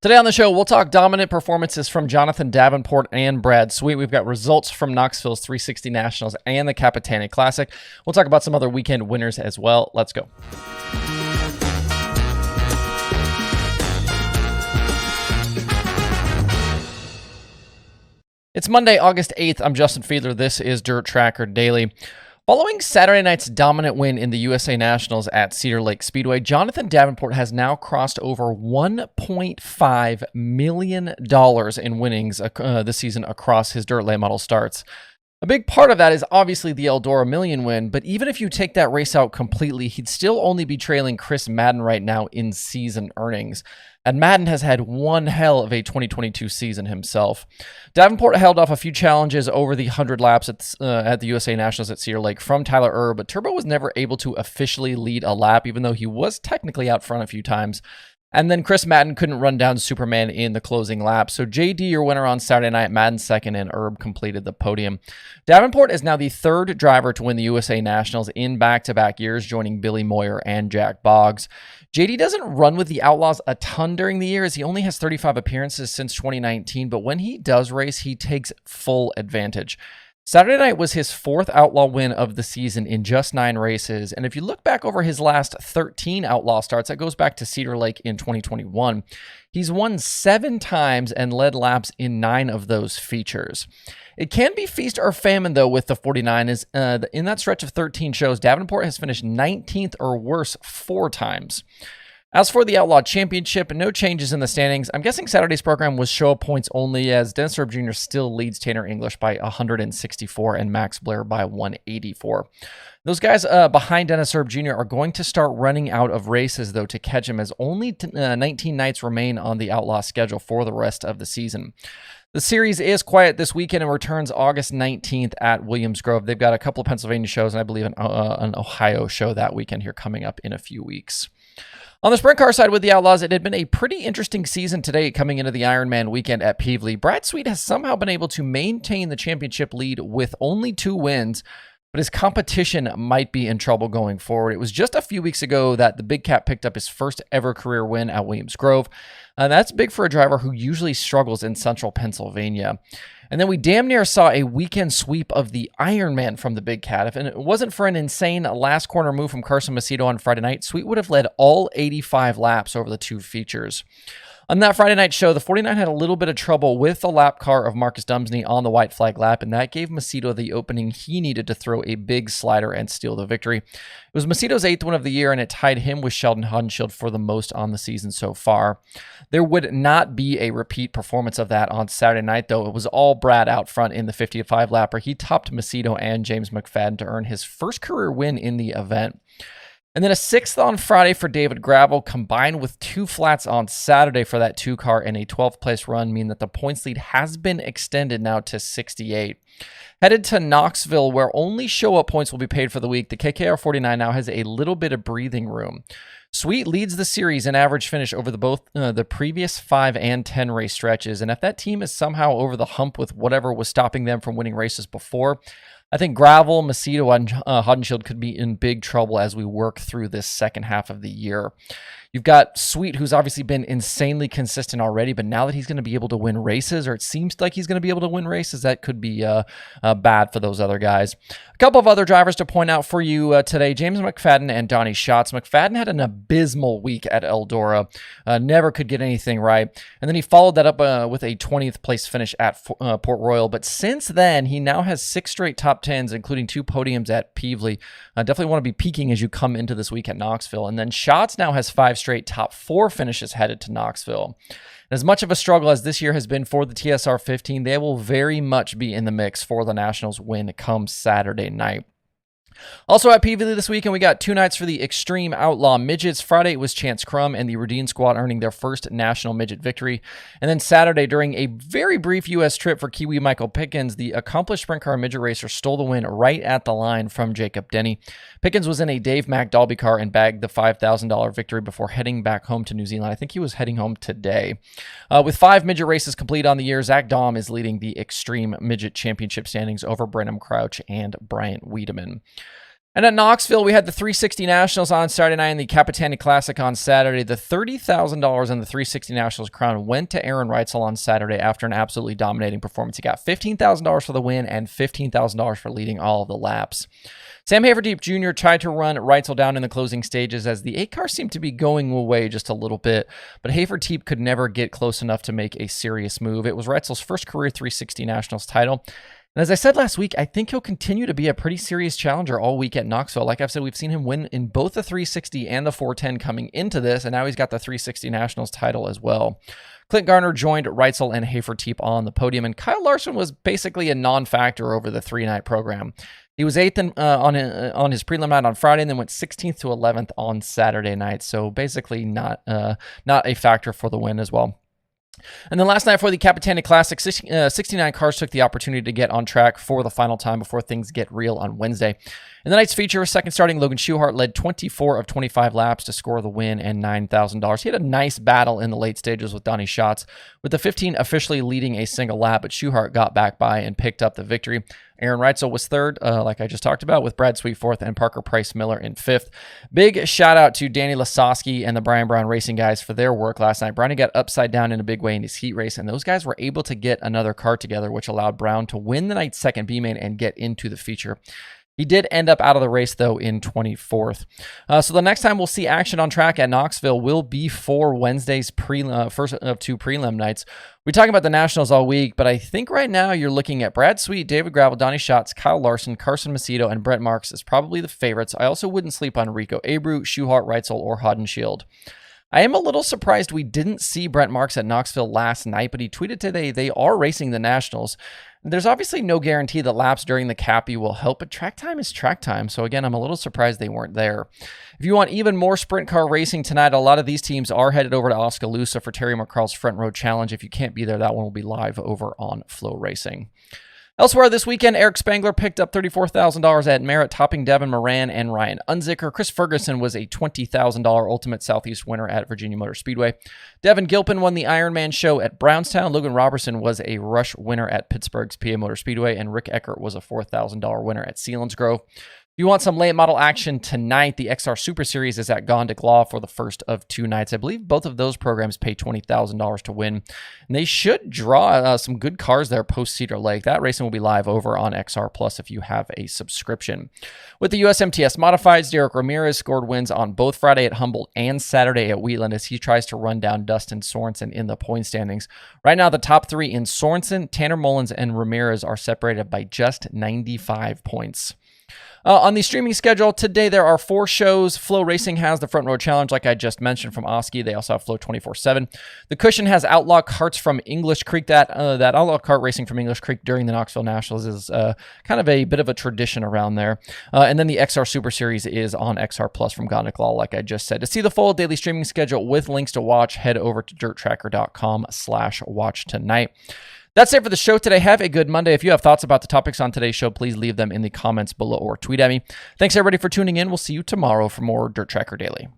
Today on the show, we'll talk dominant performances from Jonathan Davenport and Brad Sweet. We've got results from Knoxville's 360 Nationals and the Capitani Classic. We'll talk about some other weekend winners as well. Let's go. It's Monday, August 8th. I'm Justin Fiedler. This is Dirt Tracker Daily. Following Saturday night's dominant win in the USA Nationals at Cedar Lake Speedway, Jonathan Davenport has now crossed over $1.5 million in winnings this season across his dirt late model starts. A big part of that is obviously the Eldora Million win, but even if you take that race out completely, he'd still only be trailing Chris Madden right now in season earnings. And Madden has had one hell of a 2022 season himself. Davenport held off a few challenges over the 100 laps at the USA Nationals at Cedar Lake from Tyler Erb, but Turbo was never able to officially lead a lap, even though he was technically out front a few times. And then Chris Madden couldn't run down Superman in the closing lap. So JD, your winner on Saturday night, Madden second, and Erb completed the podium. Davenport is now the third driver to win the USA Nationals in back-to-back years, joining Billy Moyer and Jack Boggs. JD doesn't run with the Outlaws a ton during the year, as he only has 35 appearances since 2019, but when he does race, he takes full advantage. Saturday night was his fourth Outlaw win of the season in just 9 races, and if you look back over his last 13 Outlaw starts, that goes back to Cedar Lake in 2021, he's won 7 times and led laps in 9 of those features. It can be feast or famine, though, with the 49. In that stretch of 13 shows, Davenport has finished 19th or worse 4 times. As for the Outlaw Championship, no changes in the standings. I'm guessing Saturday's program was show points only, as Dennis Erb Jr. still leads Tanner English by 164 and Max Blair by 184. Those guys behind Dennis Erb Jr. are going to start running out of races, though, to catch him, as only 19 nights remain on the Outlaw schedule for the rest of the season. The series is quiet this weekend and returns August 19th at Williams Grove. They've got a couple of Pennsylvania shows and I believe an Ohio show that weekend here coming up in a few weeks. On the sprint car side with the Outlaws, it had been a pretty interesting season today coming into the Ironman weekend at Pevely. Brad Sweet has somehow been able to maintain the championship lead with only 2 wins, but his competition might be in trouble going forward. It was just a few weeks ago that the Big Cat picked up his first ever career win at Williams Grove. And that's big for a driver who usually struggles in central Pennsylvania. And then we damn near saw a weekend sweep of the Ironman from the Big Cat. If it wasn't for an insane last corner move from Carson Macedo on Friday night, Sweet would have led all 85 laps over the 2 features. On that Friday night show, the 49 had a little bit of trouble with the lap car of Marcus Dumsney on the white flag lap, and that gave Macedo the opening he needed to throw a big slider and steal the victory. It was Macedo's 8th win of the year, and it tied him with Sheldon Haudenschild for the most on the season so far. There would not be a repeat performance of that on Saturday night, though. It was all Brad out front in the 55 lapper. He topped Macedo and James McFadden to earn his first career win in the event. And then a 6th on Friday for David Gravel, combined with 2 flats on Saturday for that 2-car and a 12th place run, mean that the points lead has been extended now to 68. Headed to Knoxville, where only show-up points will be paid for the week, the KKR 49 now has a little bit of breathing room. Sweet leads the series in average finish over the previous 5 and 10 race stretches, and if that team is somehow over the hump with whatever was stopping them from winning races before, I think Gravel, Macedo, and Haudenschild could be in big trouble as we work through this second half of the year. You've got Sweet, who's obviously been insanely consistent already, but now that he's going to be able to win races, or it seems like he's going to be able to win races, that could be bad for those other guys. A couple of other drivers to point out for you today, James McFadden and Donnie Schatz. McFadden had an abysmal week at Eldora, never could get anything right, and then he followed that up with a 20th place finish at Port Royal, but since then, he now has 6 straight top 10s, including 2 podiums at Pevely. Definitely want to be peaking as you come into this week at Knoxville, and then Schatz now has 5 straight top 4 finishes headed to Knoxville. And as much of a struggle as this year has been for the TSR 15, they will very much be in the mix for the Nationals win come Saturday night. Also at Pevely this weekend, we got 2 nights for the Extreme Outlaw Midgets. Friday, it was Chance Crum and the Rudine squad earning their first national midget victory. And then Saturday, during a very brief U.S. trip for Kiwi Michael Pickens, the accomplished sprint car midget racer stole the win right at the line from Jacob Denny. Pickens was in a Dave McDalby car and bagged the $5,000 victory before heading back home to New Zealand. I think he was heading home today. With 5 midget races complete on the year, Zach Dahm is leading the Extreme Midget Championship standings over Brenham Crouch and Bryant Wiedemann. And at Knoxville, we had the 360 Nationals on Saturday night and the Capitani Classic on Saturday. The $30,000 in the 360 Nationals crown went to Aaron Reitzel on Saturday after an absolutely dominating performance. He got $15,000 for the win and $15,000 for leading all of the laps. Sam Haverdeep Jr. tried to run Reitzel down in the closing stages as the 8 car seemed to be going away just a little bit, but Haverdeep could never get close enough to make a serious move. It was Reitzel's first career 360 Nationals title. And as I said last week, I think he'll continue to be a pretty serious challenger all week at Knoxville. Like I've said, we've seen him win in both the 360 and the 410 coming into this, and now he's got the 360 Nationals title as well. Clint Garner joined Reitzel and Haverdeep on the podium, and Kyle Larson was basically a non-factor over the 3-night program. He was 8th on his prelim night on Friday and then went 16th to 11th on Saturday night, so basically not a factor for the win as well. And then last night for the Capitani Classic, 69 cars took the opportunity to get on track for the final time before things get real on Wednesday. In the night's feature, second starting Logan Schuchart led 24 of 25 laps to score the win and $9,000. He had a nice battle in the late stages with Donnie Schatz, with the 15 officially leading a single lap, but Schuchart got back by and picked up the victory. Aaron Reitzel was third, like I just talked about, with Brad Sweet fourth and Parker Price Miller in fifth. Big shout out to Danny Lasowski and the Brian Brown Racing guys for their work last night. Brownie got upside down in a big way in his heat race, and those guys were able to get another car together, which allowed Brown to win the night's second B-main and get into the feature. He did end up out of the race, though, in 24th. So the next time we'll see action on track at Knoxville will be for Wednesday's first of 2 prelim nights. We talk about the Nationals all week, but I think right now you're looking at Brad Sweet, David Gravel, Donnie Schatz, Kyle Larson, Carson Macedo, and Brent Marks as probably the favorites. I also wouldn't sleep on Rico Abreu, Schuchart, Reitzel, or Hodenshield. I am a little surprised we didn't see Brent Marks at Knoxville last night, but he tweeted today they are racing the Nationals. There's obviously no guarantee that laps during the Cappy will help, but track time is track time. So again, I'm a little surprised they weren't there. If you want even more sprint car racing tonight, a lot of these teams are headed over to Oskaloosa for Terry McCarl's Front Row Challenge. If you can't be there, that one will be live over on Flow Racing. Elsewhere this weekend, Eric Spangler picked up $34,000 at Merritt, topping Devin Moran and Ryan Unzicker. Chris Ferguson was a $20,000 Ultimate Southeast winner at Virginia Motor Speedway. Devin Gilpin won the Ironman show at Brownstown. Logan Robertson was a Rush winner at Pittsburgh's PA Motor Speedway, and Rick Eckert was a $4,000 winner at Selinsgrove. If you want some late model action tonight, the XR Super Series is at Gondik Law for the first of 2 nights. I believe both of those programs pay $20,000 to win. And they should draw some good cars there post Cedar Lake. That racing will be live over on XR Plus if you have a subscription. With the USMTS Modifieds, Derek Ramirez scored wins on both Friday at Humboldt and Saturday at Wheatland as he tries to run down Dustin Sorensen in the point standings. Right now, the top 3 in Sorensen, Tanner Mullins, and Ramirez are separated by just 95 points. On the streaming schedule, today there are 4 shows. Flow Racing has the Front Row Challenge, like I just mentioned, from Oski. They also have Flow 24/7. The Cushion has Outlaw Karts from English Creek. That Outlaw Kart racing from English Creek during the Knoxville Nationals is kind of a bit of a tradition around there. And then the XR Super Series is on XR Plus from Gondik Law, like I just said. To see the full daily streaming schedule with links to watch, head over to dirttracker.com/watch tonight. That's it for the show today. Have a good Monday. If you have thoughts about the topics on today's show, please leave them in the comments below or tweet at me. Thanks, everybody, for tuning in. We'll see you tomorrow for more Dirt Tracker Daily.